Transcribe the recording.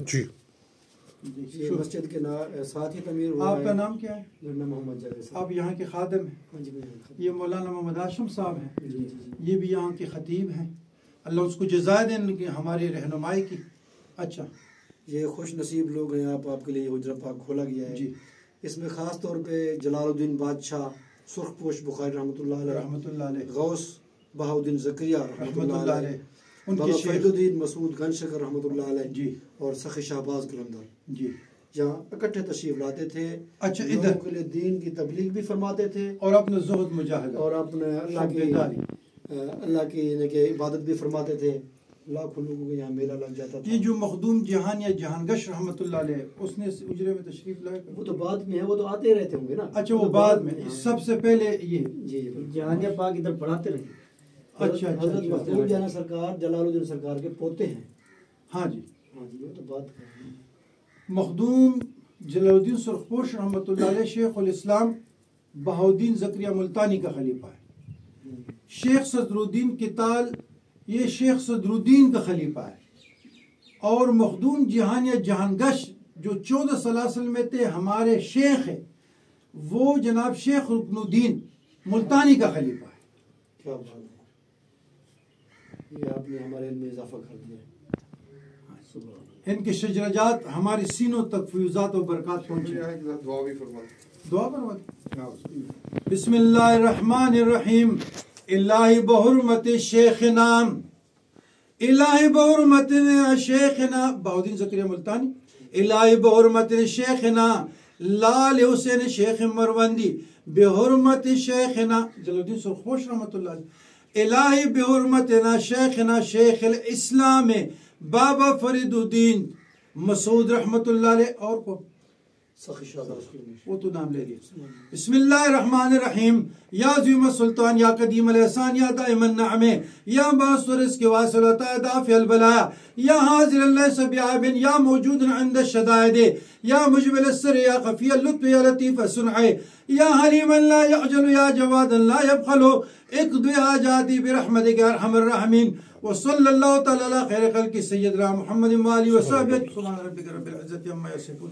جی یہ مسجد کے ساتھ ہی تعمیر ہوا ہے۔ آپ کا نام کیا ہے؟ میرا نام محمد جاوید صاحب۔ آپ یہاں کے خادم ہیں؟ ہاں جی، یہ مولانا محمد ہاشم صاحب ہیں، جی۔ یہ بھی یہاں کے خطیب ہیں، اللہ اس کو جزا دیں ان کی ہماری رہنمائی کی۔ اچھا، یہ خوش نصیب لوگ ہیں، آپ کے لیے یہ حجرہ پاک کھولا گیا ہے جی۔ اس میں خاص طور پہ جلال الدین بادشاہ سرخ پوش بخاری رحمۃ اللہ علیہ، غوث بہاؤدین زکریہ رحمۃ اللہ علیہ، بابا فرید الدین مسعود گنشکر رحمۃ اللہ علیہ، جی، اور سخی شہباز قلندر جی، یہاں اکٹھے تشریف لاتے تھے۔ اچھا، لوگوں کے لیے دین کی تبلیغ بھی فرماتے تھے اور اپنا زہد مجاہدہ اور اپنے اللہ کی عبادت بھی فرماتے تھے۔ لاکھوں لوگوں کے یہاں میلہ لگ جاتا تھا۔ یہ جو مخدوم جہان یا جہانگش رحمۃ اللہ علیہ اس نے اس اجرے میں تشریف لائے؟ وہ تو بعد میں ہے، وہ تو آتے رہتے ہوں گے نا۔ اچھا، وہ بعد میں، سب سے پہلے یہ جی جہانیہ پاک ادھر پڑھاتے رہے۔ اچھا، حضرت مخدوم جہاں سرکار جلال الدین سرکار کے پوتے ہیں۔ ہاں جی، وہ تو بات ہے۔ مخدوم جلال الدین سرخپوش رحمۃ اللہ علیہ شیخ الاسلام بہاؤدین زکریہ ملتانی کا خلیفہ ہے۔ شیخ صدر الدین کتال یہ شیخ صدر الدین کا خلیفہ ہے، اور مخدوم جہان یا جہانگش جو 14 سلاسل میں تھے ہمارے شیخ ہیں، وہ جناب شیخ رکن الدین ملتانی کا خلیفہ ہے۔ کیا بات ہے، یہ آپ نے ہمارے علم میں اضافہ کر دیا۔ ان کے شجرجات ہماری سینوں تک فیوزات و برکات پہنچے۔ دعا بھی فرما دعا فرمائیں۔ بسم اللہ الرحمن الرحیم۔ الہی بحرمت شیخنا، الہی بحرمت شیخنا بہاؤدین زکریہ ملتانی، الہی بحرمت شیخنا لال حسین شیخ مروندی، بحرمت شیخنا جلال الدین سرخپوش رحمۃ اللہ علیہ، الہی بحرمتنا شیخنا شیخ الاسلام بابا فرید الدین مسعود رحمۃ اللہ علیہ، اور کو سخی شہباز وہ تو نام لے لیا۔ بسم اللہ الرحمن الرحیم۔ یا عظیم السلطان، یا قدیم الاحسان، یا دائم النعم، یا باعث الرزق واصل العطاء دافع البلاء، یا حاضر ليس بعیب، یا موجود عند الشدائد، یا مجمل السر، یا خفی اللطف، یا لطیف الصنع، یا حلیما لا یعجل، یا جوادا لا یبخل، اقض حاجاتی برحمتک یا ارحم الراحمین، وصلی اللہ تعالی علی خیر خلق سیدنا محمد وآلہ وصحبہ۔ سبحان ربک رب العزة عما یصفون۔